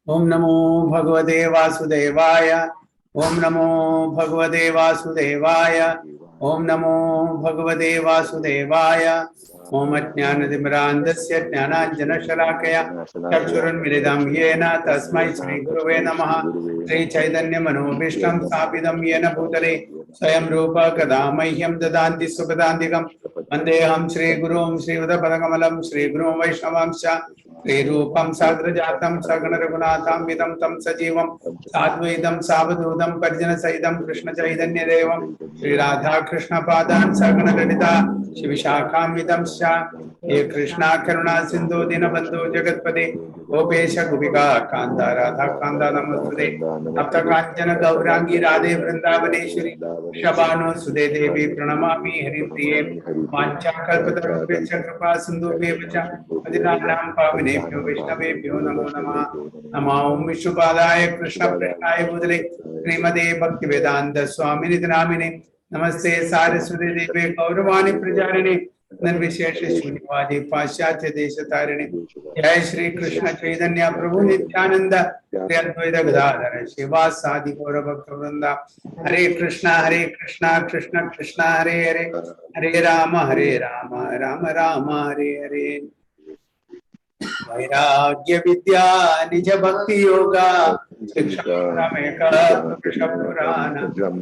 Om Namo Bhagavate Vasudevaya. Om Namo Bhagavate Vasudevaya. Om Namo Bhagavate Vasudevaya. Om Ajnanatimirandasya Jnananjana Shalakaya Chakshurunmilitam Yena Tasmai Shri Guruve Namaha. Shri Chaitanya Manobhishtam Sthapitam Yena Bhutale Swayam Rupa Kadamahyam Dadanti Supadantikam Vandeham Shri Gurum Shri Udapadakamalam Shri Gurum Vaishnavamsha Shri Rupam Sagrajatam Sagana Raghunatham Vidam Tam Sajivam Sadvaidam Savadudam Parjana Saidam Krishna Chaitanya Devam Shri Radha Krishna Padan Sagana Lalita Shivishakam Vidam Sha Ye Krishna Karuna Sindhu Dinabandhu Jagatpade Gopesha Gopika Kanda Radha Kanda Namaste Apta Kanchana Gaurangi Radhe Vrindavaneshwari Shabano Sude Devi Pranamami Harim Priye Vancha Kalpatarubhya Kripa Sindhu Vevacha Adinanam Pavinebhyo Vaishnavebhyo Namo Namah Namah Om Vishnupadaya Krishna Prasthaya Bhutale Srimade Bhaktivedanta Swamini Dhanamine Namaste Saraswati Devi Gauravani Prajarine Nirvishesha Shunyavadi Paschatya Desha Tarini Jai Shri Krishna Chaitanya Prabhu Nityananda Shri Advaita Gadadhara Shiva Sadi Gaura Bhakta Hare Krishna Krishna Krishna Hare Hare Hare Rama Rama Rama Hare Hare Vairagya Vidya Nija Bhakti Yoga Shiksha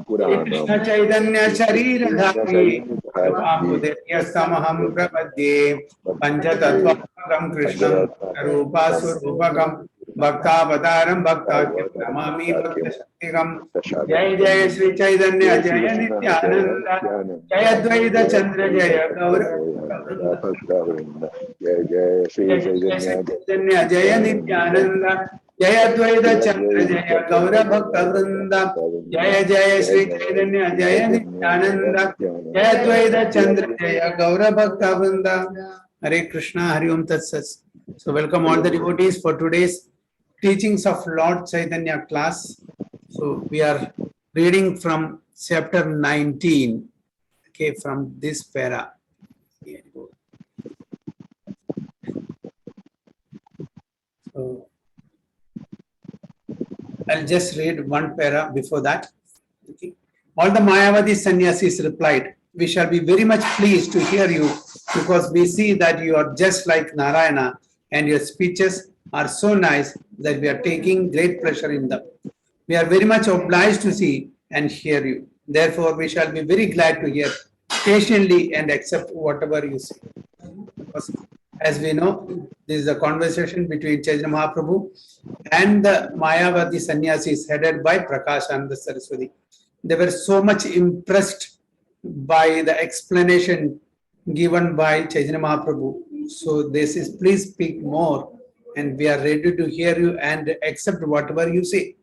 Purana Krishna Chaitanya Sharira Dhari Kripamudenya Samaham Prapadye Panchatattvam Krishnam Rupa Surupakam Bhaktavataram Bhaktakyam Namami Bhakta Shaktikam Jai Jai Sri Chaitanya Jaya Nityananda Jaya Dvaita Chandra Jaya Gaura Jai Shri Chaitanya Jaya Nityananda Jaya Dvaita Chandra Jaya Gaura Bhakta Vrinda Jaya Jaya Sri Chaitanya Jaya Nityananda Jaya Dvaita Chandra Jaya Gaura Bhakta Vrinda Hare Krishna Hari Om Tat Sat. So welcome all the devotees for today's teachings of Lord Chaitanya class. So we are reading from chapter 19, okay, from this para. So I'll just read one para before that. Okay. All the Mayavadi sannyasis replied, "We shall be very much pleased to hear you because we see that you are just like Narayana and your speeches are so nice that we are taking great pleasure in them. We are very much obliged to see and hear you. Therefore, we shall be very glad to hear patiently and accept whatever you say." Because as we know, this is a conversation between Chaitanya Mahaprabhu and the Mayavadi sannyasis headed by Prakashananda Saraswati. They were so much impressed by the explanation given by Chaitanya Mahaprabhu. So they says, please speak more and we are ready to hear you and accept whatever you say.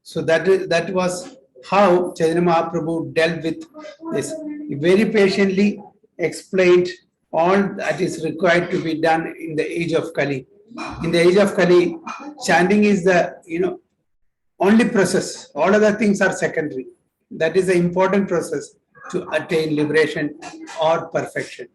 So that was how Chaitanya Mahaprabhu dealt with this. He very patiently explained all that is required to be done in the age of Kali. In the age of Kali, chanting is the only process. All other things are secondary. That is the important process to attain liberation or perfection.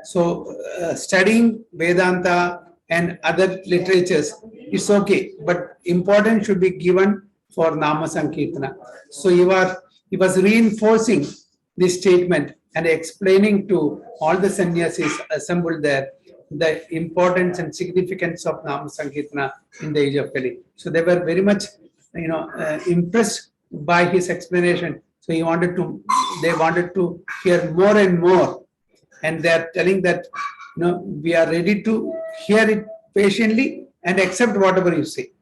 So studying Vedanta and other literatures is okay, but importance should be given for Nama Sankirtana. So he was reinforcing this statement and explaining to all the sannyasis assembled there the importance and significance of Nama Sankirtana in the age of Kali. So they were very much impressed by his explanation. So they wanted to hear more and more. And they are telling that we are ready to hear it patiently and accept whatever you say.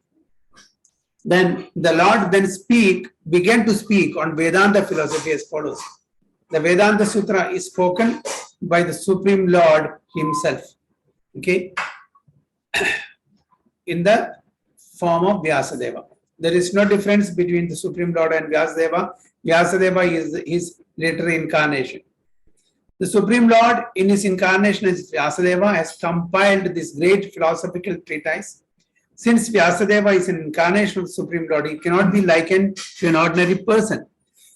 Then the Lord began to speak on Vedanta philosophy as follows. The Vedanta Sutra is spoken by the Supreme Lord himself. Okay, in the form of Vyasadeva. There is no difference between the Supreme Lord and Vyasadeva. Vyasadeva is his later incarnation. The Supreme Lord, in his incarnation as Vyasadeva, has compiled this great philosophical treatise. Since Vyasadeva is an incarnation of the Supreme Lord, he cannot be likened to an ordinary person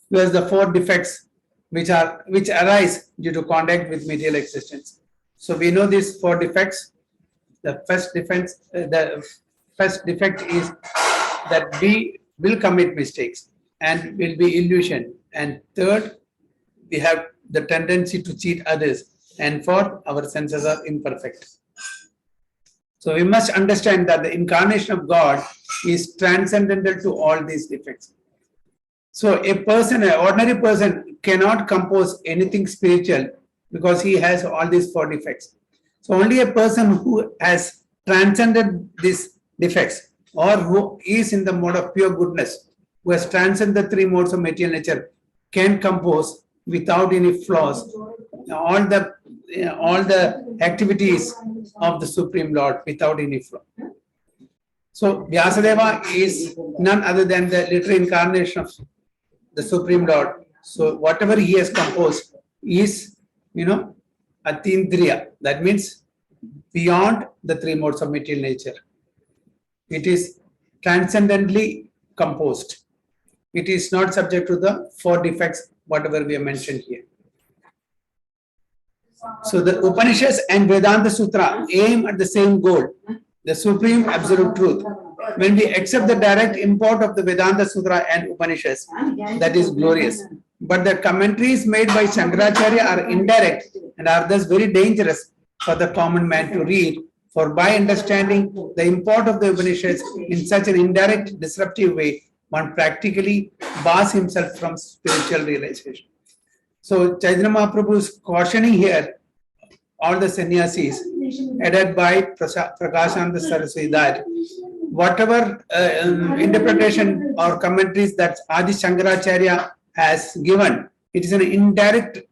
who has the 4 defects which arise due to contact with material existence. So we know these 4 defects. The first defect is that we will commit mistakes and will be illusion. And third, we have the tendency to cheat others. And fourth, our senses are imperfect. So we must understand that the incarnation of God is transcendental to all these defects. So a person, an ordinary person cannot compose anything spiritual because he has all these four defects. So only a person who has transcended these defects or who is in the mode of pure goodness, who has transcended the three modes of material nature, can compose without any flaws all the activities of the Supreme Lord without any flaw. So Vyasadeva is none other than the literal incarnation of the Supreme Lord. So whatever he has composed is, Atindriya. That means beyond the three modes of material nature. It is transcendently composed. It is not subject to the four defects, whatever we have mentioned here. So the Upanishads and Vedanta Sutra aim at the same goal, the supreme absolute truth. When we accept the direct import of the Vedanta Sutra and Upanishads, that is glorious. But the commentaries made by Shankaracharya are indirect and are thus very dangerous for the common man to read. For by understanding the import of the Upanishads in such an indirect, disruptive way, one practically bars himself from spiritual realization. So Chaitanya Mahaprabhu is cautioning here all the sannyasis, headed by Prakashananda Saraswati, that whatever interpretation or commentaries that Adi Shankaracharya has given, it is an indirect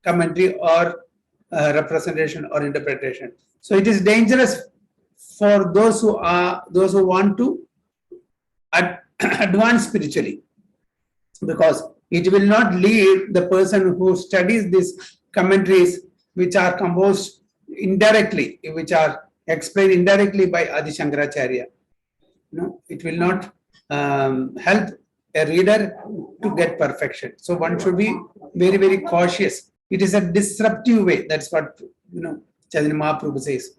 commentary or representation or interpretation. So it is dangerous for those who want to advance spiritually, because it will not lead the person who studies these commentaries which are composed indirectly, which are explained indirectly by Adi Shankaracharya. It will not help a reader to get perfection. So one should be very, very cautious. It is a disruptive way. That's what Chaitanya Mahaprabhu says.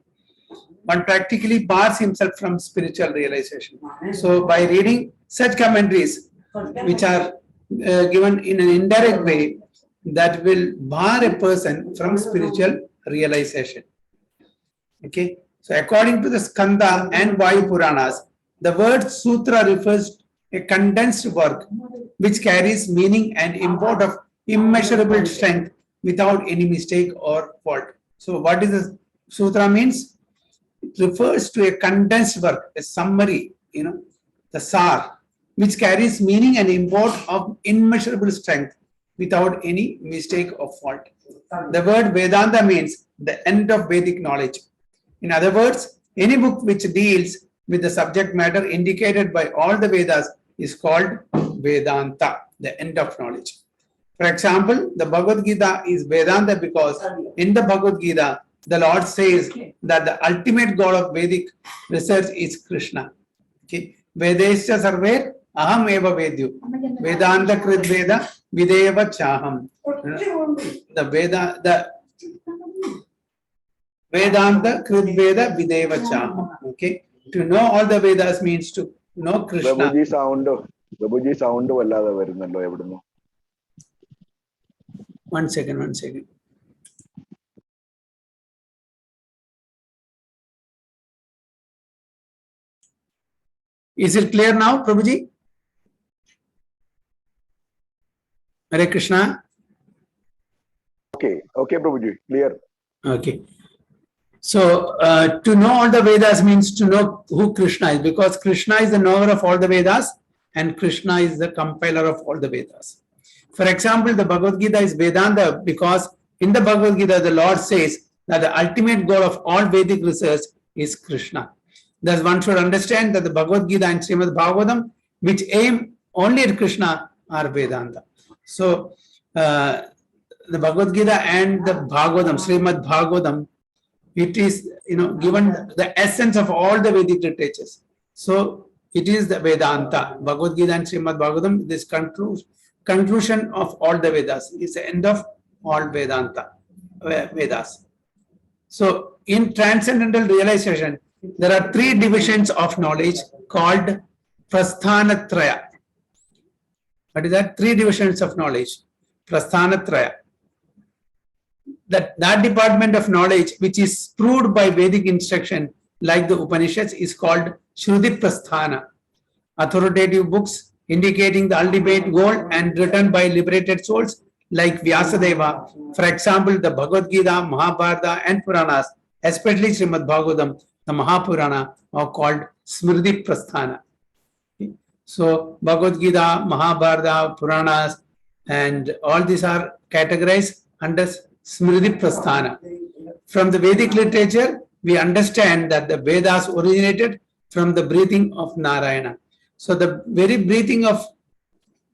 One practically bars himself from spiritual realization. So by reading such commentaries which are given in an indirect way, that will bar a person from spiritual realization. Okay. So according to the Skanda and Vayu Puranas, the word sutra refers to a condensed work which carries meaning and import of immeasurable strength without any mistake or fault. So what is the sutra means? It refers to a condensed work, a summary, the sar, which carries meaning and import of immeasurable strength without any mistake or fault. The word Vedanta means the end of Vedic knowledge. In other words, any book which deals with the subject matter indicated by all the Vedas is called Vedanta, the end of knowledge. For example, the Bhagavad Gita is Vedanta because in the Bhagavad Gita, the Lord says that the ultimate goal of Vedic research is Krishna. Okay. Vedesya sarver aham eva vedyu. Vedanta krit veda videva chaham. The Vedanta krit veda videva chaham. Okay. To know all the Vedas means to know Krishna. Babuji sound vallada varunallo evidunno. One second. Is it clear now, Prabhuji? Hare Krishna. Okay, Prabhuji, clear. Okay. So, to know all the Vedas means to know who Krishna is, because Krishna is the knower of all the Vedas and Krishna is the compiler of all the Vedas. For example, the Bhagavad Gita is Vedanta because in the Bhagavad Gita, the Lord says that the ultimate goal of all Vedic research is Krishna. Thus, one should understand that the Bhagavad Gita and Srimad Bhagavatam, which aim only at Krishna, are Vedanta. So, the Bhagavad Gita and the Bhagavatam, Srimad Bhagavatam, it is given the essence of all the Vedic literatures. So, it is the Vedanta. Bhagavad Gita and Srimad Bhagavatam, this conclusion of all the Vedas is the end of all Vedanta Vedas. So, in transcendental realization, there are three divisions of knowledge called Prasthanatraya. What is that? Three divisions of knowledge. Prasthanatraya. That department of knowledge which is proved by Vedic instruction like the Upanishads is called Shruti Prasthana. Authoritative books indicating the ultimate goal and written by liberated souls like Vyasadeva. For example, the Bhagavad Gita, Mahabharata and Puranas, especially Srimad Bhagavatam, the Mahapurana, are called Smriti Prasthana. So Bhagavad Gita, Mahabharata, Puranas, and all these are categorized under Smriti Prasthana. From the Vedic literature, we understand that the Vedas originated from the breathing of Narayana. So the very breathing of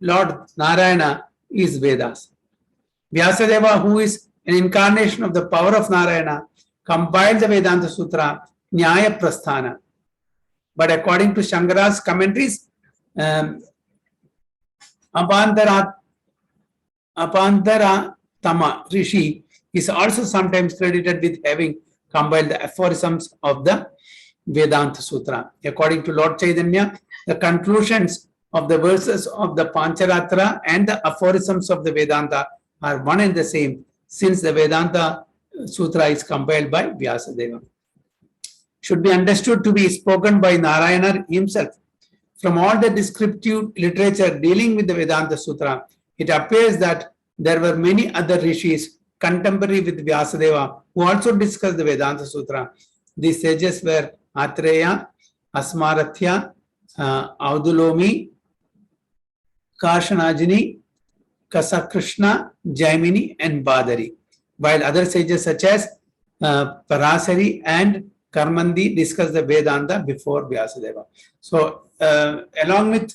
Lord Narayana is Vedas. Vyasadeva, who is an incarnation of the power of Narayana, compiled the Vedanta Sutra, Nyaya Prasthana. But according to Shankara's commentaries, Apantara Tama Rishi is also sometimes credited with having compiled the aphorisms of the Vedanta Sutra. According to Lord Chaitanya, the conclusions of the verses of the Pancharatra and the aphorisms of the Vedanta are one and the same, since the Vedanta Sutra is compiled by Vyasadeva. Should be understood to be spoken by Narayana himself. From all the descriptive literature dealing with the Vedanta Sutra, it appears that there were many other rishis contemporary with Vyasadeva who also discussed the Vedanta Sutra. These sages were Atreya, Asmaratya, Audulomi, Kashanajini, Kasakrishna, Jaimini, and Badari. While other sages such as Parasari and Karmandi discussed the Vedanta before Vyasadeva. So, along with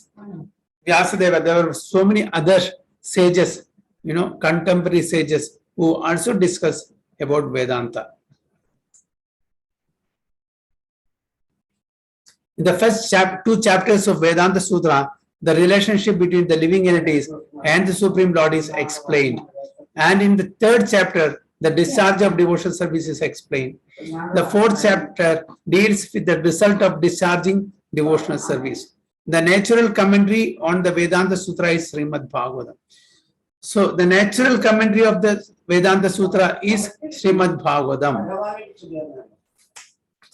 Vyasadeva, there were so many other sages, contemporary sages who also discuss about Vedanta. In the first two chapters of Vedanta Sutra, the relationship between the living entities and the Supreme Lord is explained. And in the third chapter, the discharge of devotional service is explained. The fourth chapter deals with the result of discharging devotional service. The natural commentary on the Vedanta Sutra is Srimad Bhagavatam. So the natural commentary of the Vedanta Sutra is Srimad Bhagavatam.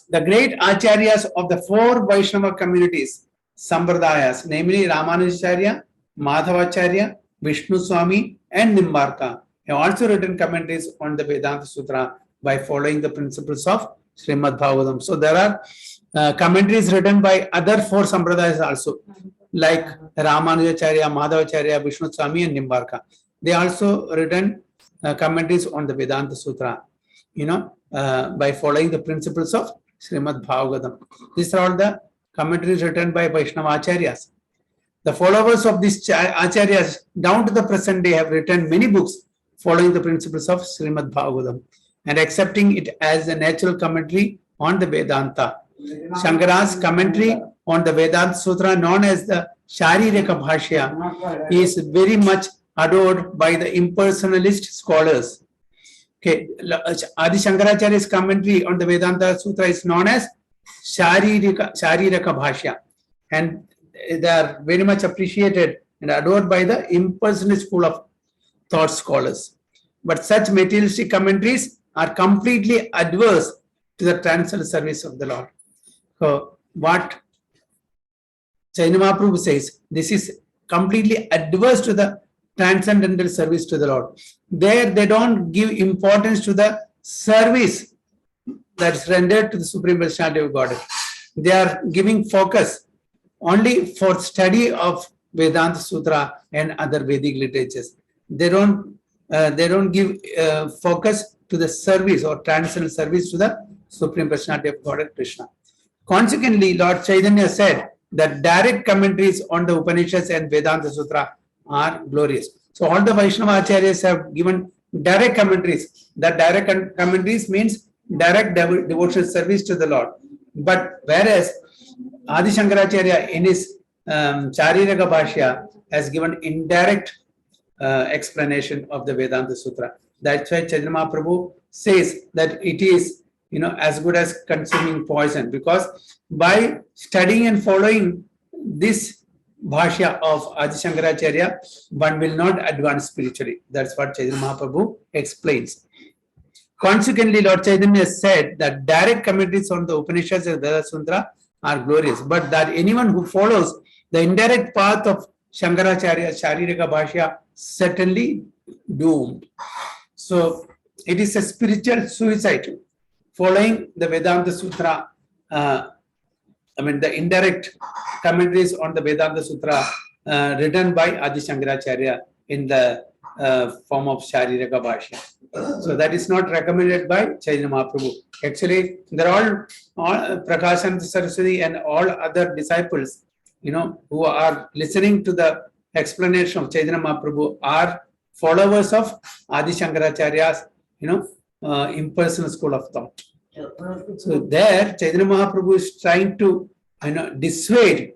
The great acharyas of the four Vaishnava communities, Sampradayas, namely Ramanujacharya, Madhavacharya, Vishnu Swami, and Nimbarka, have also written commentaries on the Vedanta Sutra by following the principles of Srimad Bhagavatam. So there are commentaries written by other four Sampradayas also, like Ramanujacharya, Madhavacharya, Vishnu Swami, and Nimbarka. They also written commentaries on the Vedanta Sutra, by following the principles of Srimad Bhagavatam. These are all the commentaries written by Vaishnava Acharyas. The followers of these Acharyas down to the present day have written many books following the principles of Srimad Bhagavatam and accepting it as a natural commentary on the Vedanta. Shankara's commentary on the Vedanta Sutra, known as the Shariraka Bhashya, is very much adored by the impersonalist scholars. Okay, Adi Shankaracharya's commentary on the Vedanta Sutra is known as Shariraka Bhashya, and they are very much appreciated and adored by the impersonalist school of thought scholars. But such materialistic commentaries are completely adverse to the transcendental service of the Lord. So what Chaitanya Mahaprabhu says, this is completely adverse to the transcendental service to the Lord. There they don't give importance to the service that's rendered to the Supreme Personality of Godhead. They are giving focus only for study of Vedanta Sutra and other Vedic literatures. They don't give focus to the service or transcendental service to the Supreme Personality of Godhead, Krishna. Consequently, Lord Chaitanya said that direct commentaries on the Upanishads and Vedanta Sutra are glorious. So all the Vaishnava Acharyas have given direct commentaries. That direct commentaries means direct devotional service to the Lord. But whereas Adi Shankaracharya in his Chariraka Bhashya has given indirect explanation of the Vedanta Sutra. That's why Chaitanya Mahaprabhu says that it is, as good as consuming poison, because by studying and following this Bhashya of Adi Shankaracharya, one will not advance spiritually. That's what Chaitanya Mahaprabhu explains. Consequently, Lord Chaitanya said that direct commentaries on the Upanishads and Veda Sutra are glorious, but that anyone who follows the indirect path of Shankaracharya, Sharirika Bhashya, certainly doomed. So, it is a spiritual suicide. Following the Vedanta Sutra, the indirect commentaries on the Vedanta Sutra written by Adi Shankaracharya in the form of Sharirika Bhashya. So that is not recommended by Chaitanya Mahaprabhu. Actually, they're all Prakashananda Saraswati and all other disciples, who are listening to the explanation of Chaitanya Mahaprabhu are followers of Adi Shankaracharya's, impersonal school of thought. So there, Chaitanya Mahaprabhu is trying to, dissuade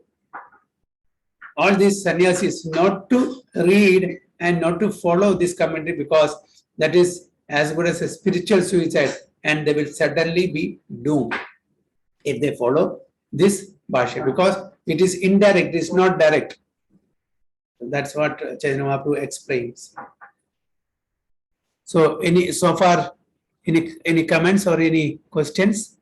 all these sannyasis not to read and not to follow this commentary, because that is as good as a spiritual suicide, and they will certainly be doomed if they follow this Bhashya, because it is indirect, it is not direct. That's what Chaitanya Mahaprabhu explains. So, any comments or any questions?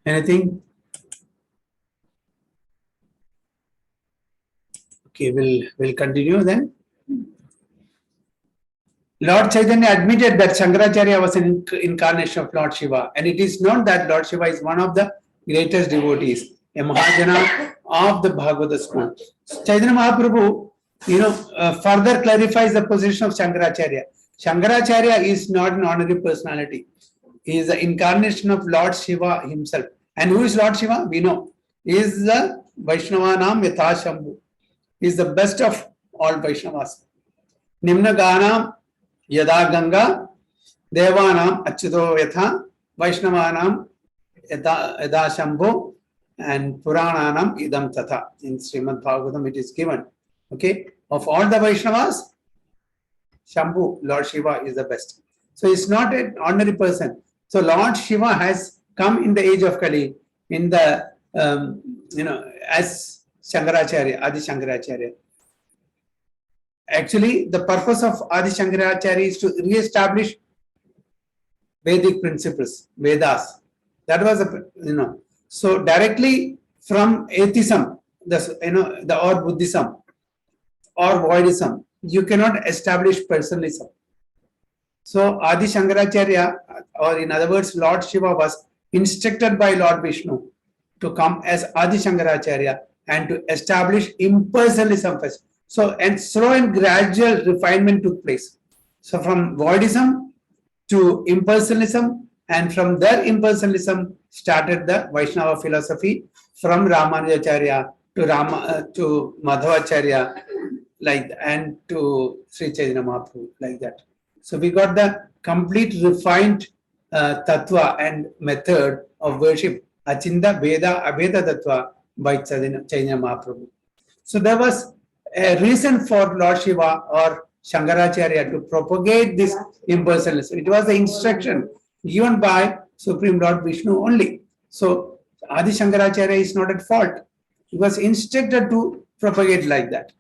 Anything? Okay, we'll continue then. Lord Chaitanya admitted that Shankaracharya was an incarnation of Lord Shiva, and it is known that Lord Shiva is one of the greatest devotees, a Mahajana of the Bhagavata school. Chaitanya Mahaprabhu, further clarifies the position of Shankaracharya. Shankaracharya is not an ordinary personality. He is the incarnation of Lord Shiva himself. And who is Lord Shiva? We know. He is the Vaishnavanam Yatha Shambhu. He is the best of all Vaishnavas. Nimna Ganam Yada Ganga Devanam Achyuto Yatha Vaishnavanam Yada Shambhu and Purananam Idam Tatha. In Srimad Bhagavatam it is given. Okay. Of all the Vaishnavas, Shambhu, Lord Shiva is the best. So it's not an ordinary person. So Lord Shiva has come in the age of Kali, in the, as Shankaracharya, Adi Shankaracharya. Actually, the purpose of Adi Shankaracharya is to re-establish Vedic principles, Vedas. That was, so directly from atheism, or Buddhism, or Voidism, you cannot establish personalism. So Adi Shankaracharya, or in other words, Lord Shiva was instructed by Lord Vishnu to come as Adi Shankaracharya and to establish impersonalism first. So, and slow and gradual refinement took place. So from Voidism to impersonalism, and from their impersonalism started the Vaishnava philosophy, from Ramanujacharya to Madhvacharya, and to Sri Chaitanya Mahaprabhu, like that. So we got the complete refined tattva and method of worship, Achinda Veda Abheda Tattva, by Chaitanya Mahaprabhu. So there was a reason for Lord Shiva or Shankaracharya to propagate this impersonalism. It was the instruction given by Supreme Lord Vishnu only. So Adi Shankaracharya is not at fault. He was instructed to propagate like that.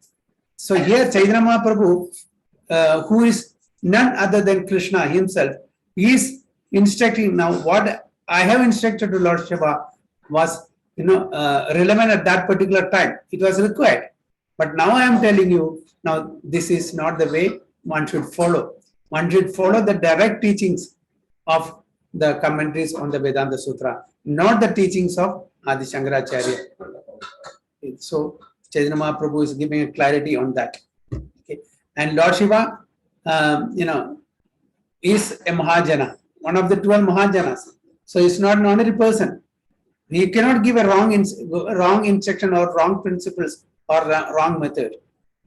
So here Chaitanya Mahaprabhu, who is none other than Krishna himself, is instructing. Now what I have instructed to Lord Shiva was relevant at that particular time. It was required. But now I am telling you, now this is not the way one should follow. One should follow the direct teachings of the commentaries on the Vedanta Sutra, not the teachings of Adi Shankaracharya. So Chaitanya Mahaprabhu is giving a clarity on that. Okay. And Lord Shiva, is a Mahajana, one of the 12 Mahajanas. So he's not an ordinary person. He cannot give a wrong instruction or wrong principles or wrong method.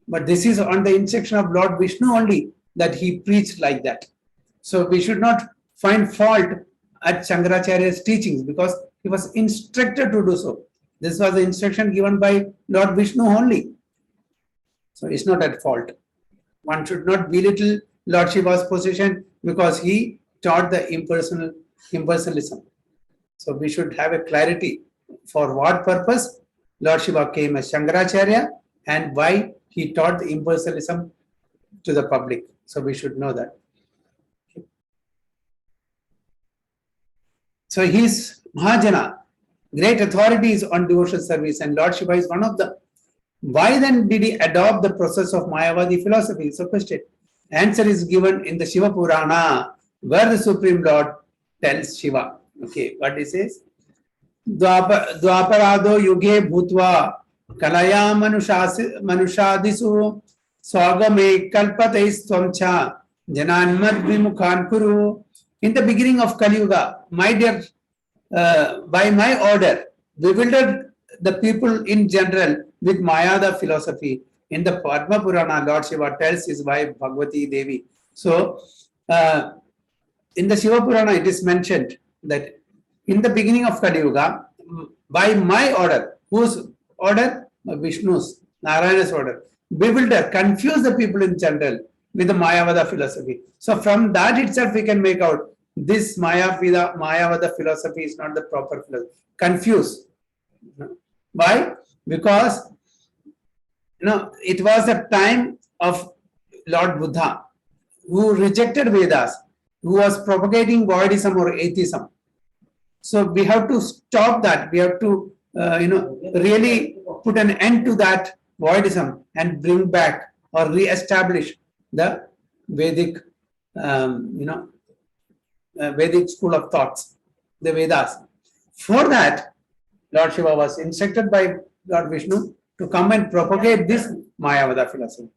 But this is on the instruction of Lord Vishnu only that he preached like that. So we should not find fault at Shankaracharya's teachings, because he was instructed to do so. This was the instruction given by Lord Vishnu only. So it's not at fault. One should not belittle Lord Shiva's position because he taught the impersonalism. So we should have a clarity for what purpose Lord Shiva came as Shankaracharya and why he taught the impersonalism to the public. So we should know that. So he is Mahajana, great authorities on devotional service, and Lord Shiva is one of them. Why then did he adopt the process of Mayavadi philosophy? So question. Answer is given in the Shiva Purana, where the Supreme Lord tells Shiva. Okay, what he says? Dwaparado yuge bhutva kalaya manushadisu swagame kalpatais twamcha jananmad vimukhan kuru. In the beginning of Kali Yuga, my dear, by my order, bewildered the people in general with Mayada philosophy. In the Padma Purana, Lord Shiva tells his wife Bhagavati Devi. So, in the Shiva Purana, it is mentioned that in the beginning of Kali Yuga, by my order, whose order? Vishnu's, Narayana's order, bewilder, confuse the people in general with the Mayavada philosophy. So, from that itself, we can make out this Mayavada philosophy is not the proper philosophy. Confuse. Why? Because it was the time of Lord Buddha, who rejected Vedas, who was propagating voidism or atheism. So we have to stop that. We have to, really put an end to that voidism and bring back or re-establish the Vedic, Vedic school of thoughts, the Vedas. For that, Lord Shiva was instructed by Lord Vishnu to come and propagate this Mayavada philosophy.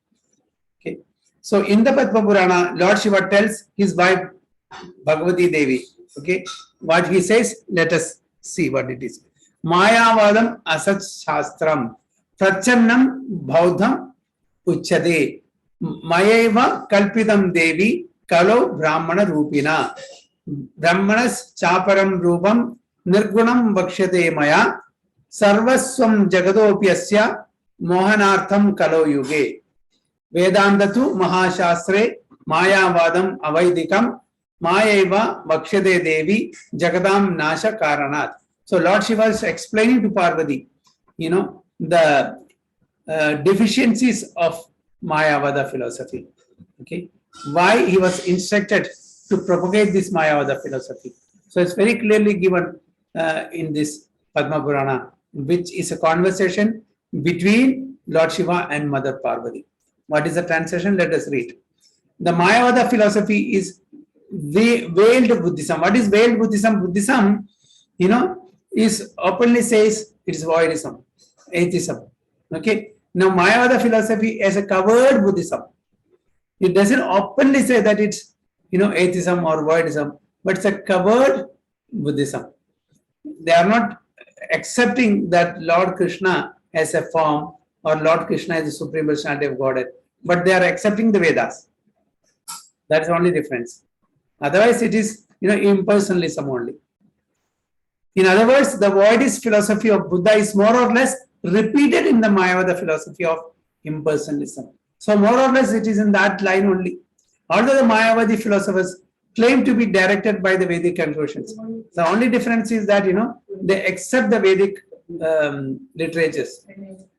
Okay. So in the Padma Purana, Lord Shiva tells his wife Bhagavati Devi, okay, what he says, let us see what it is. Mayavadam asat shastram prachannam bauddham uchyade mayeva kalpidam devi kalo brahmana rupina brahmanas chaparam rupam nirgunam vakshyate maya sarvaswam jagadopyasya mohanartham kalo yuge vedantatu mahashastre mayavadam avaidikam mayeva vakshyate devi jagadam nasha karanat. So Lord Shiva is explaining to Parvati, the deficiencies of Mayavada philosophy. Okay, why he was instructed to propagate this Mayavada philosophy. So it's very clearly given in this Padma Purana, which is a conversation between Lord Shiva and Mother Parvati. What is the translation? Let us read. The Mayavada philosophy is veiled Buddhism. What is veiled Buddhism? Buddhism, is openly says it is voidism, atheism. Okay. Now Mayavada philosophy is a covered Buddhism. It doesn't openly say that it's atheism or voidism, but it's a covered Buddhism. They are not accepting that Lord Krishna as a form or Lord Krishna as the supreme personality of Godhead, but they are accepting the Vedas. That's the only difference. Otherwise, it is impersonalism only. In other words, the voidist philosophy of Buddha is more or less repeated in the Mayavada philosophy of impersonalism. So more or less it is in that line only. Although the Mayavadi philosophers claim to be directed by the Vedic conclusions, the only difference is that they accept the Vedic literatures,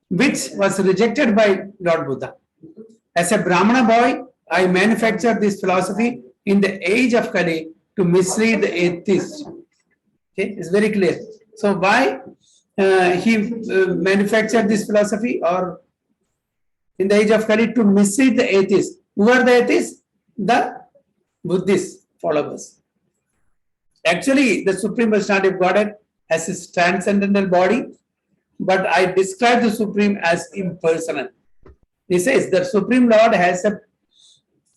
which was rejected by Lord Buddha. As a Brahmana boy, I manufactured this philosophy in the age of Kali to mislead the atheists. Okay, it's very clear. So why he manufactured this philosophy or in the age of Kali to mislead the atheists? Who are the atheists? The Buddhist followers. Actually, the Supreme Personality of Godhead has his transcendental body, but I describe the Supreme as impersonal. He says the Supreme Lord has a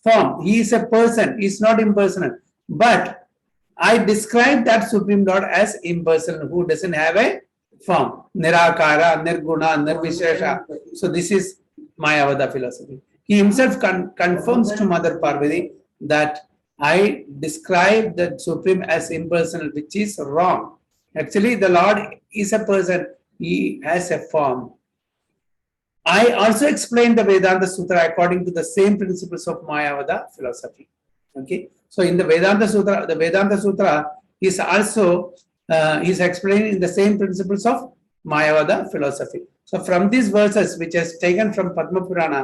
form. He is a person. He is not impersonal. But I describe that Supreme Lord as impersonal, who doesn't have a form. Nirakara, Nirguna, Nirvishesha. So this is Mayavada philosophy. He himself confirms to Mother Parvati that I describe the Supreme as impersonal, which is wrong. Actually, the Lord is a person. he has a form. I also explained the Vedanta Sutra according to the same principles of Mayavada philosophy. Okay, so in the Vedanta Sutra is also is explaining the same principles of Mayavada philosophy. So from these verses, which is taken from Padma Purana,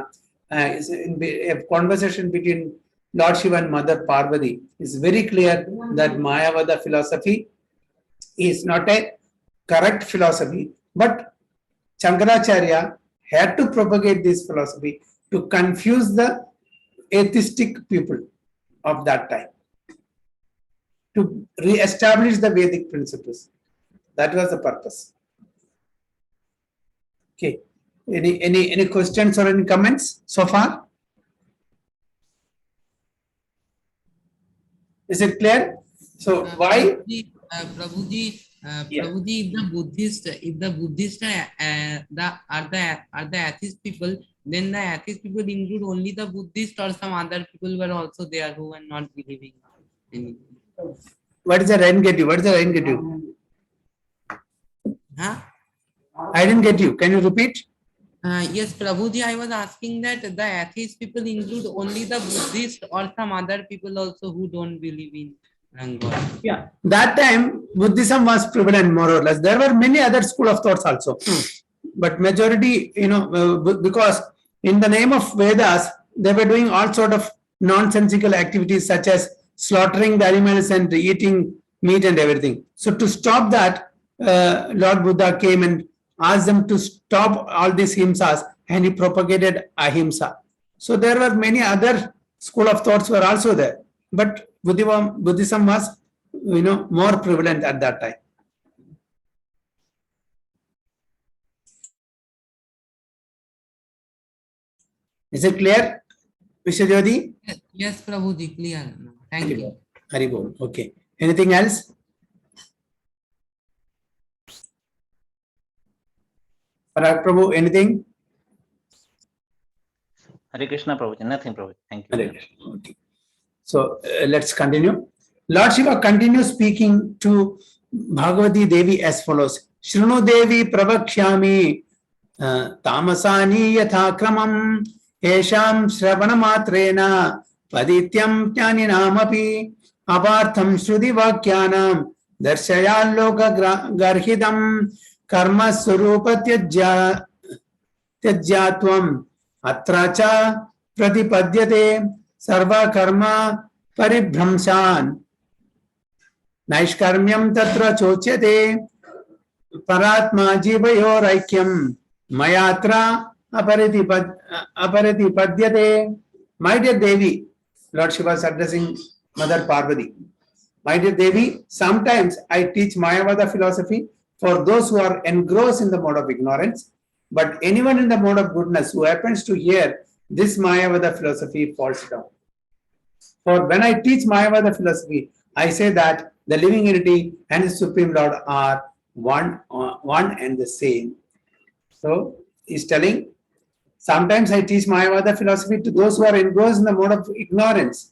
is in a conversation between Lord Shiva and Mother Parvati, is very clear that Mayavada philosophy is not a correct philosophy, but Shankaracharya had to propagate this philosophy to confuse the atheistic people of that time, to re-establish the Vedic principles. That was the purpose. Okay. Any questions or any comments so far? Is it clear? So why? Prabhuji, Yeah. Prabhuji, if the Buddhist are the atheist people, then the atheist people include only the Buddhist, or some other people were also there who were not believing anything. What is the I didn't get you? What is the I didn't get you? Huh? I didn't get you. Can you repeat? Yes, Prabhuji, I was asking that the atheist people include only the Buddhist or some other people also who don't believe in God. Yeah. That time Buddhism was prevalent more or less. There were many other school of thoughts also, but majority, because in the name of Vedas, they were doing all sort of nonsensical activities such as slaughtering the animals and eating meat and everything. So to stop that, Lord Buddha came and asked them to stop all these himsas, and he propagated ahimsa. So there were many other school of thoughts were also there, but Buddhism was, more prevalent at that time. Is it clear, Vishwajyoti? Yes, Prabhuji, clear. Thank you. Haribol. Okay. Anything else? Parag Prabhu, anything? Hare Krishna Prabhuji, nothing Prabhuji. Thank you. Hare Krishna. Okay. So let's continue. Lord Shiva continues speaking to Bhagavati Devi as follows. Shruno Devi pravakshami tamasani yathakramam esham shravanamatrena padityam jnaninamapi apartham shruti vakyanam darshayaloka garhidam karma swarupa त्यज्यात्वम् अत्र च प्रतिपद्यते सर्वकर्म परिभ्रंशान् नैष्कर्म्यं तत्र चोच्यते परात्मा जीवयोरैक्यं मयात्र अपरितिपद्यते. My dear Devi, Lord Shiva is addressing Mother Parvati. My dear Devi, sometimes I teach Mayavada philosophy for those who are engrossed in the mode of ignorance, but anyone in the mode of goodness who happens to hear this Mayavada philosophy falls down. For when I teach Mayavada philosophy, I say that the living entity and the Supreme Lord are one and the same. So he's telling, sometimes I teach Mayavada philosophy to those who are engrossed in the mode of ignorance.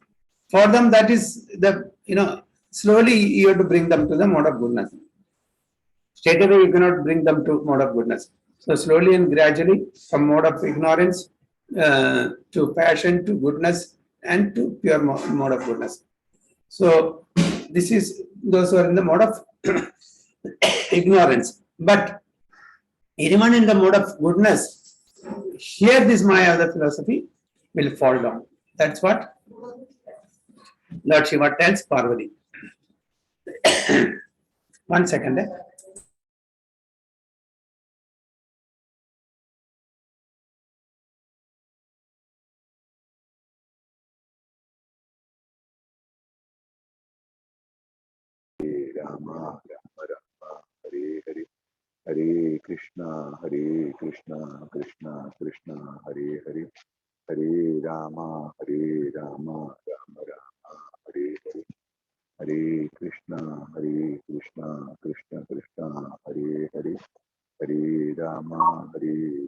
For them, that is the, slowly you have to bring them to the mode of goodness. Straight away, you cannot bring them to mode of goodness. So slowly and gradually, from mode of ignorance to passion, to goodness, and to pure mode of goodness. So this is those who are in the mode of ignorance. But anyone in the mode of goodness, hear this Mayavada philosophy, will fall down. That's what Lord Shiva tells Parvati. 1 second. Rama, Rama, Rama, Hare Hare, Hare Krishna, Krishna Krishna, Hare Hare, Hare Rama, Rama, Rama, Hare Hare, Hare Krishna, Krishna Krishna, Hare Hare, Hare Rama,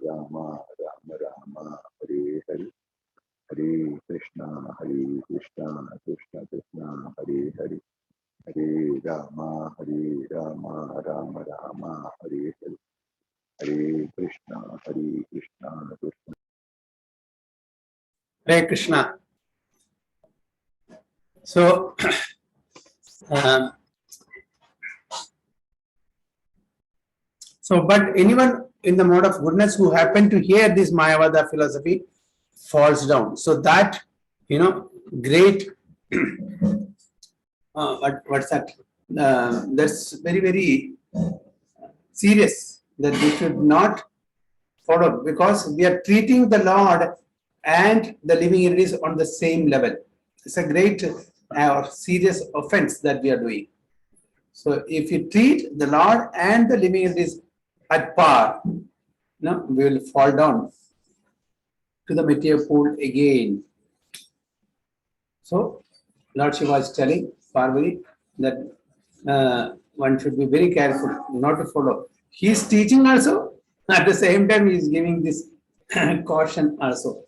Rama, Rama, Hare Hare, Hare Krishna, Krishna Krishna, Hare Hare, Hare Rama, Rama, Rama, Hare Hare, Hare Krishna, Krishna. Hare Krishna. So, um, but anyone in the mode of goodness who happen to hear this Mayavada philosophy falls down. So that, great, what's that? That's very, very serious that we should not follow, because we are treating the Lord and the living entities on the same level. It's a great or serious offense that we are doing. So if you treat the Lord and the living entities at par, we will fall down to the material pool again. So Lord Shiva is telling Parvati that one should be very careful not to follow. He is teaching also, at the same time he is giving this caution also.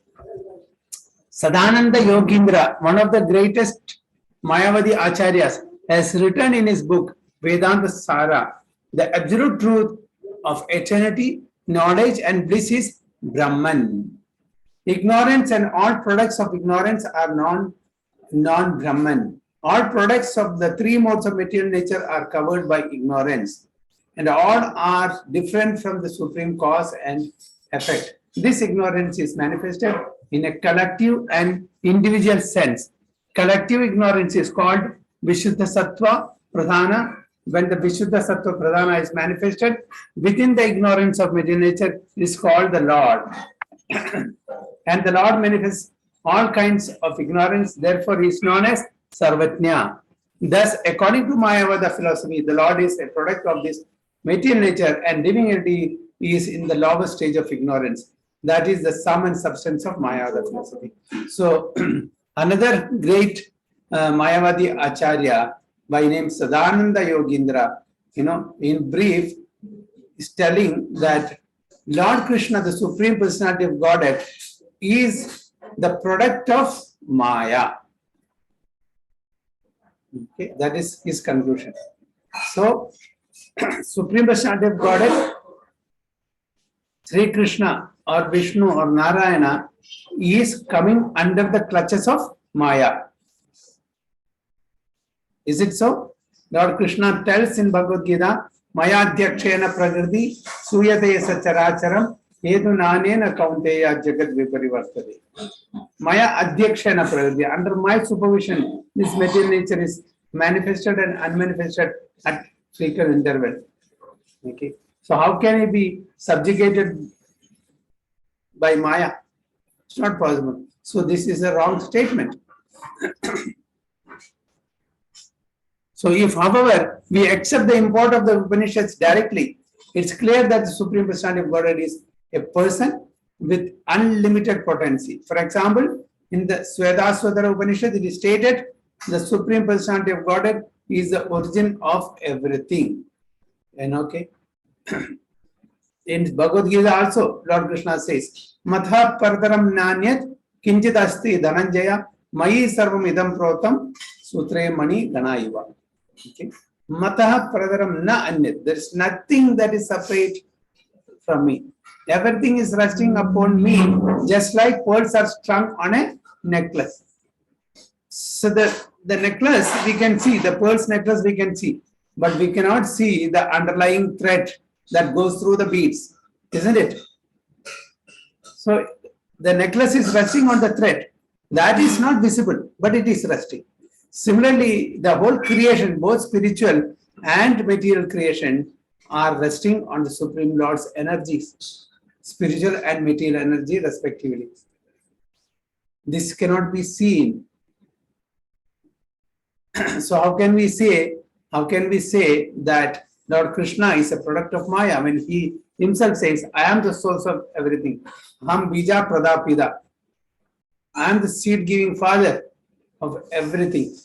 Sadananda Yogindra, one of the greatest Mayavadi Acharyas, has written in his book Vedanta Sara, the absolute truth of eternity, knowledge and bliss is Brahman. Ignorance and all products of ignorance are non-Brahman. All products of the three modes of material nature are covered by ignorance, and all are different from the supreme cause and effect. This ignorance is manifested in a collective and individual sense. Collective ignorance is called Vishuddha Sattva Pradhana. When the Vishuddha Sattva Pradhana is manifested within the ignorance of material nature, it is called the Lord. And the Lord manifests all kinds of ignorance, therefore he is known as Sarvatnya. Thus, according to Mayavada philosophy, the Lord is a product of this material nature, and living entity is in the lower stage of ignorance. That is the sum and substance of Mayavada philosophy. So, another great Mayavadi Acharya by name Sadananda Yogindra, in brief, is telling that Lord Krishna, the Supreme Personality of Godhead, is the product of Maya. Okay, that is his conclusion. So, Supreme Personality of Godhead, Sri Krishna or Vishnu or Narayana, is coming under the clutches of Maya. Is it so? Lord Krishna tells in Bhagavad Gita, Maya Adhyakshena Prakriti Suyate Sacharacharam Edu Nanena Kaunteya Jagat Viparivartade. Maya Adhyakshena Prakriti. Under my supervision, this material nature is manifested and unmanifested at frequent interval. Okay. So how can it be subjugated by Maya? It's not possible. So this is a wrong statement. So if, however, we accept the import of the Upanishads directly, it's clear that the Supreme Personality of Godhead is a person with unlimited potency. For example, in the Svedasvatara Upanishad, it is stated the Supreme Personality of Godhead is the origin of everything. And okay. In Bhagavad Gita also, Lord Krishna says, Matha Pardaram Nanyat Kinchit Asti Dhananjaya Mayi Sarvam Idam Protam Sutre Mani Ganaiva. Okay. Mataha Pradaram Na Anyat. There is nothing that is separate from me. Everything is resting upon me, just like pearls are strung on a necklace. So the necklace we can see, the pearls necklace we can see, but we cannot see the underlying thread that goes through the beads, isn't it? So the necklace is resting on the thread. That is not visible, but it is resting. Similarly, the whole creation, both spiritual and material creation, are resting on the Supreme Lord's energies, spiritual and material energy respectively. This cannot be seen. So how can we say that Lord Krishna is a product of Maya when he himself says, I am the source of everything. Aham bija pradapida. I am the seed-giving father of everything.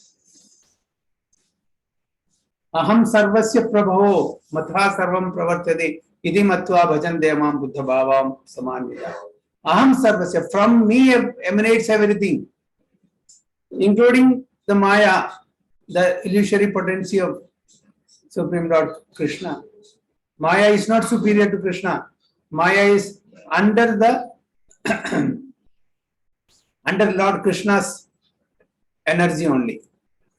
Aham sarvasya prabhavo matha sarvam pravartade iti matva bhajan devamam buddha bhavam samanyaya. Aham sarvasya, from me emanates everything, including the Maya, the illusory potency of Supreme Lord Krishna. Maya is not superior to Krishna. Maya is under the under Lord Krishna's energy only.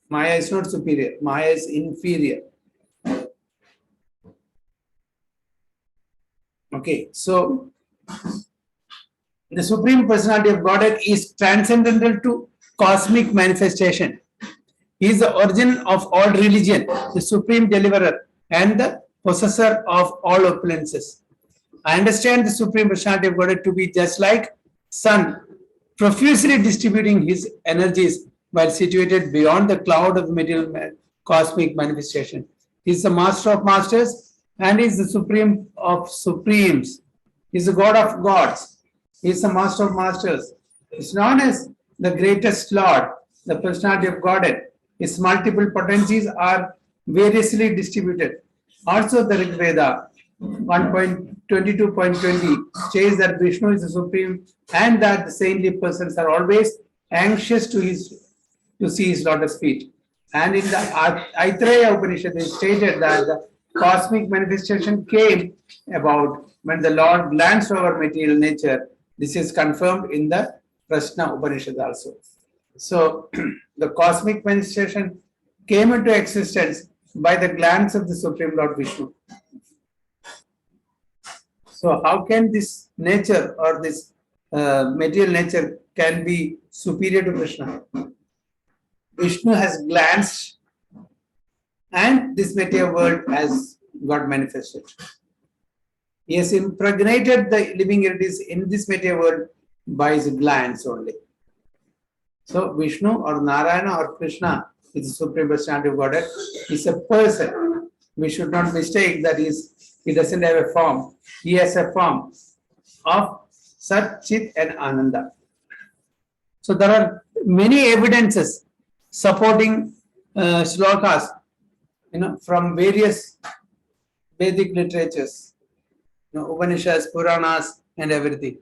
Maya is not superior, Maya is inferior. Okay, so the Supreme Personality of Godhead is transcendental to cosmic manifestation. He is the origin of all religion, the supreme deliverer, and the possessor of all opulences. I understand the Supreme Personality of Godhead to be just like sun, profusely distributing his energies while situated beyond the cloud of material cosmic manifestation. He is the master of masters and is the supreme of supremes. He is the God of gods. He is the master of masters. He is known as the greatest Lord, the personality of Godhead. His multiple potencies are variously distributed. Also, the Rig Veda 1.22.20 says that Vishnu is the supreme and that the saintly persons are always anxious to see his lotus feet. And in the Aitareya Upanishad, it is stated that the cosmic manifestation came about when the Lord glanced over material nature. This is confirmed in the Prashna Upanishad also. So, the cosmic manifestation came into existence by the glance of the Supreme Lord Vishnu. So, how can this nature or this material nature can be superior to Krishna? Vishnu has glanced and this material world has got manifested. He has impregnated the living entities in this material world by his glance only. So Vishnu or Narayana or Krishna is the Supreme Personality of Godhead. He's a person. We should not mistake that he doesn't have a form. He has a form of Sat, Chit and Ananda. So there are many evidences supporting shlokas, from various Vedic literatures, Upanishads, Puranas, and everything.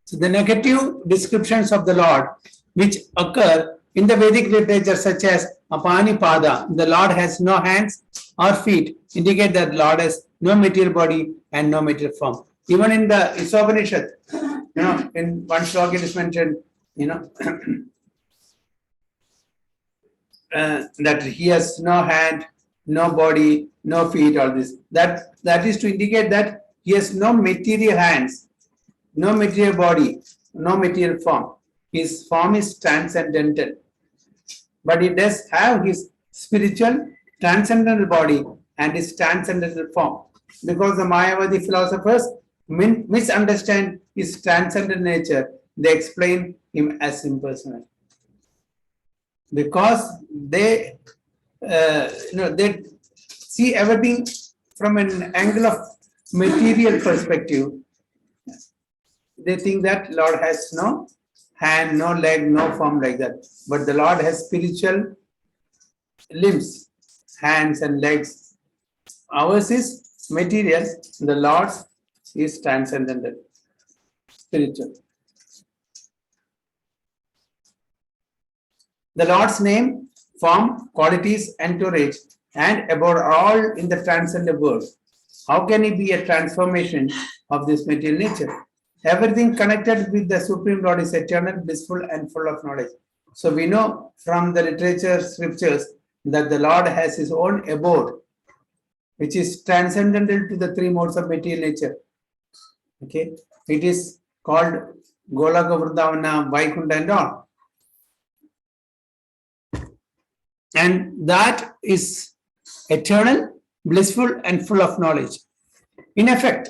So the negative descriptions of the Lord which occur in the Vedic literature such as Apanipada, the Lord has no hands or feet, indicate that the Lord has no material body and no material form. Even in the Isopanishad, in one shloka it is mentioned, that he has no hand, no body, no feet, all this. That is to indicate that he has no material hands, no material body, no material form. His form is transcendental. But he does have his spiritual transcendental body and his transcendental form. Because the Mayavadi philosophers misunderstand his transcendent nature, they explain him as impersonal. Because they see everything from an angle of material perspective. They think that Lord has no hand, no leg, no form like that. But the Lord has spiritual limbs, hands and legs. Ours is material, the Lord's is transcendental, spiritual. The Lord's name, form, qualities, entourage, and above all in the transcendent world. How can it be a transformation of this material nature? Everything connected with the Supreme Lord is eternal, blissful, and full of knowledge. So we know from the literature, scriptures, that the Lord has his own abode, which is transcendental to the three modes of material nature. Okay, it is called Golaka, Vrindavana, Vaikunta, and all. And that is eternal, blissful, and full of knowledge. In effect,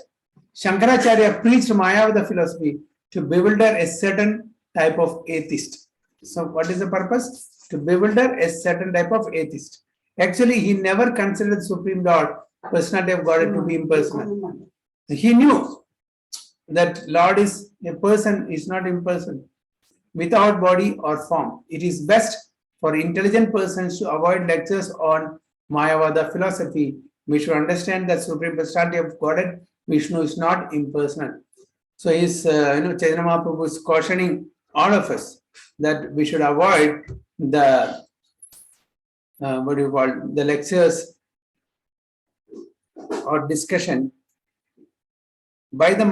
Shankaracharya preached Mayavada philosophy to bewilder a certain type of atheist. So what is the purpose? To bewilder a certain type of atheist. Actually, he never considered the Supreme Lord, personality of God, to be impersonal. He knew that Lord is a person, is not impersonal, without body or form. It is best for intelligent persons to avoid lectures on Mayavada philosophy. We should understand that Supreme Personality of Godhead, Vishnu, is not impersonal. So his, Chaitanya Mahaprabhu is cautioning all of us that we should avoid the, the lectures or discussion by the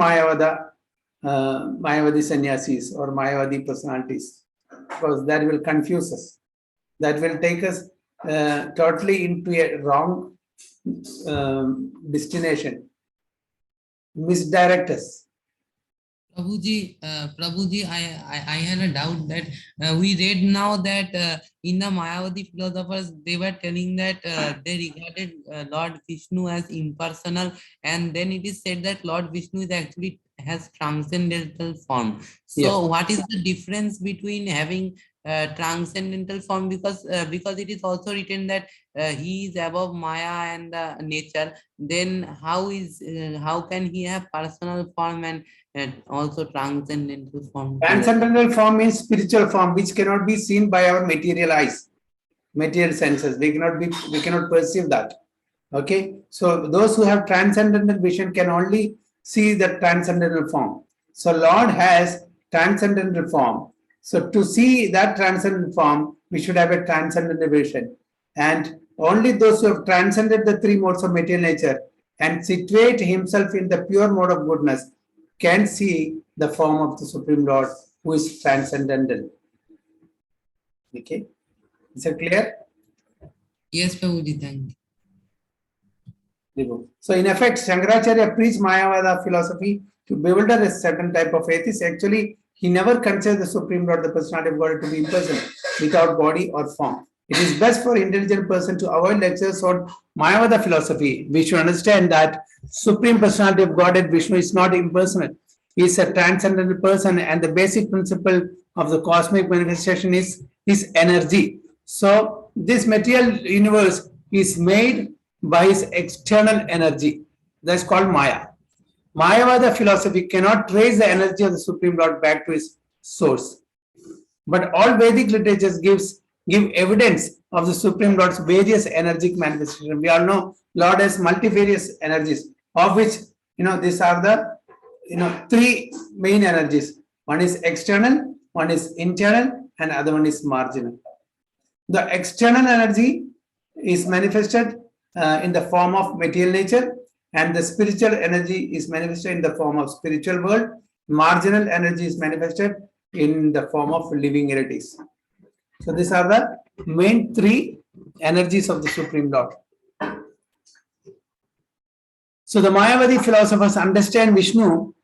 Mayavadi sannyasis or Mayavadi personalities, because that will confuse us. That will take us totally into a wrong destination, misdirect us. Prabhuji, I had a doubt that we read now that in the Mayavadi philosophers, they were telling that they regarded Lord Vishnu as impersonal, and then it is said that Lord Vishnu is actually has transcendental form. So Yes. what is the difference between having transcendental form? Because it is also written that he is above Maya and nature. Then how can he have personal form and also transcendental form? Transcendental form means spiritual form, which cannot be seen by our material eyes, material senses. We cannot perceive that. Okay, so those who have transcendental vision can only see the transcendental form. So Lord has transcendental form. So to see that transcendental form, we should have a transcendental vision. And only those who have transcended the three modes of material nature and situate himself in the pure mode of goodness can see the form of the Supreme Lord, who is transcendental. Okay, is it clear? Yes, Prabhuji, thank you. So in effect, Shankaracharya preached Mayavada philosophy to bewilder a certain type of atheists. Actually, he never considered the Supreme Lord, the personality of God, to be impersonal, without body or form. It is best for intelligent person to avoid lectures on Mayavada philosophy. We should understand that Supreme Personality of Godhead Vishnu is not impersonal. He is a transcendental person, and the basic principle of the cosmic manifestation is energy. So this material universe is made by his external energy. That's called Maya. Mayavada philosophy cannot trace the energy of the Supreme Lord back to his source. But all Vedic literatures give evidence of the Supreme Lord's various energetic manifestations. We all know Lord has multifarious energies, of which these are the three main energies. One is external, one is internal, and other one is marginal. The external energy is manifested in the form of material nature, and the spiritual energy is manifested in the form of spiritual world. Marginal energy is manifested in the form of living entities. So these are the main three energies of the Supreme Lord. So the Mayavadi philosophers understand Vishnu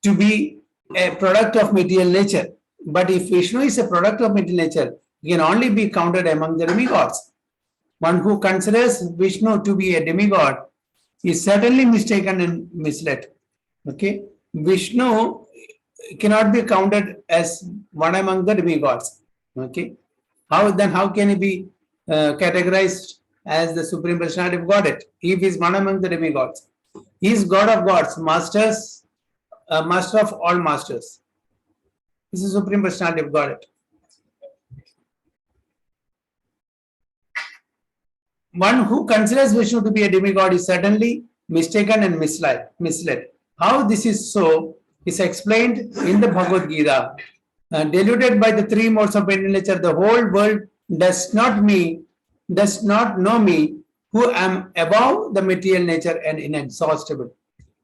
to be a product of material nature. But if Vishnu is a product of material nature, he can only be counted among the demigods. One who considers Vishnu to be a demigod is certainly mistaken and misled. Okay, Vishnu cannot be counted as one among the demigods. Okay, how can he be categorized as the Supreme Personality of Godhead if he is one among the demigods? He is God of gods, master of all masters. This is Supreme Personality of Godhead. One who considers Vishnu to be a demigod is certainly mistaken and misled. How this is so is explained in the Bhagavad Gita. Deluded by the three modes of material nature, the whole world does not know me, who am above the material nature and inexhaustible.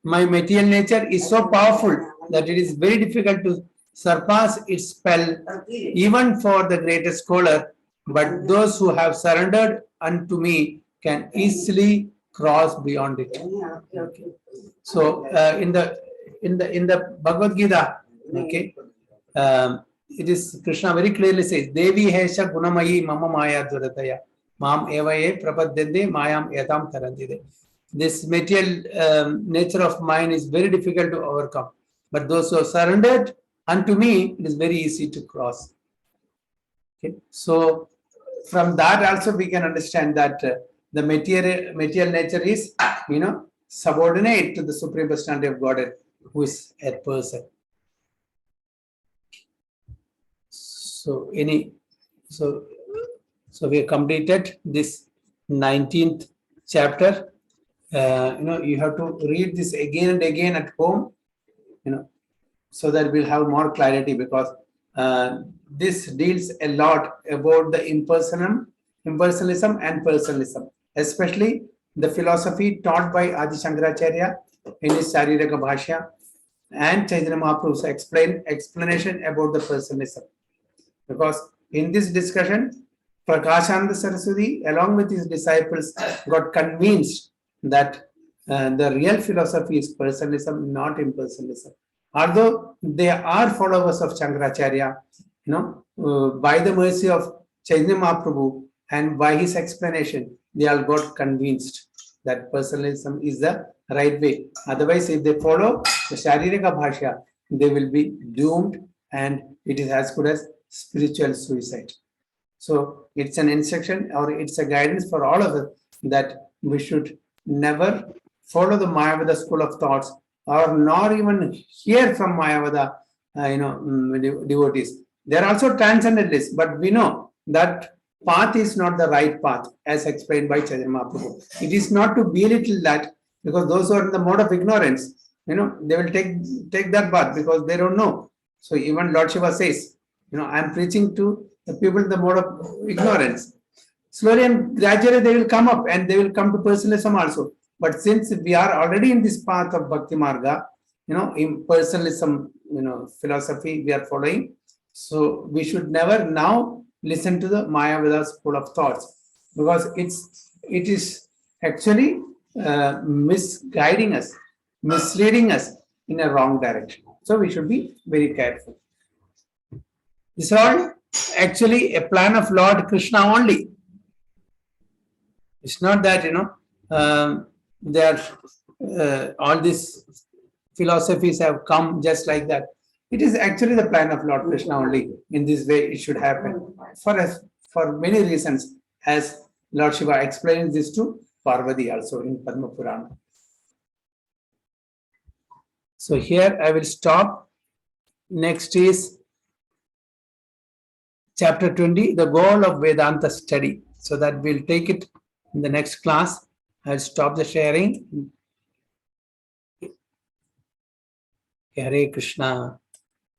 My material nature is so powerful that it is very difficult to surpass its spell, even for the greatest scholar. But those who have surrendered unto me can easily cross beyond it. Okay. So in the Bhagavad Gita, okay, it is Krishna very clearly says, Devi Hesha Gunamayi Mama Maya Durataya Mam Evaye Prapadyande Mayam Yatam Tarandide. This material nature of mine is very difficult to overcome. But those who have surrendered unto me, it is very easy to cross. Okay. So from that also we can understand that the material nature is, subordinate to the Supreme Personality of Godhead, who is a person. So we have completed this 19th chapter. You have to read this again and again at home, so that we'll have more clarity, because this deals a lot about the impersonalism and personalism, especially the philosophy taught by Adi Shankaracharya in his Sharirika Bhashya and Chaitanya Mahaprabhu's explanation about the personalism. Because in this discussion, Prakashananda Saraswati, along with his disciples, got convinced that the real philosophy is personalism, not impersonalism. Although they are followers of Shankaracharya, by the mercy of Chaitanya Mahaprabhu and by his explanation, they all got convinced that personalism is the right way. Otherwise, if they follow the Sharirika Bhashya, they will be doomed, and it is as good as spiritual suicide. So it's an instruction, or it's a guidance for all of us, that we should never follow the Mayavada school of thoughts, or nor even hear from Mayavada devotees. They are also transcendentalists, but we know that path is not the right path, as explained by Chaitanya Mahaprabhu. It is not to belittle that, because those who are in the mode of ignorance, they will take that path because they don't know. So even Lord Shiva says, I am preaching to the people in the mode of ignorance. Slowly and gradually they will come up, and they will come to personalism also. But since we are already in this path of Bhakti Marga, in personalism, philosophy we are following, so we should never now listen to the Mayavada school of thoughts, because it is actually misguiding us, misleading us in a wrong direction. So we should be very careful. This is all actually a plan of Lord Krishna only. It's not that all these philosophies have come just like that. It is actually the plan of Lord Krishna only. In this way, it should happen for many reasons, as Lord Shiva explains this to Parvati also in Padma Purana. So here I will stop. Next is chapter 20, the goal of Vedanta study. So that we'll take it in the next class. I'll stop the sharing. Hare Krishna.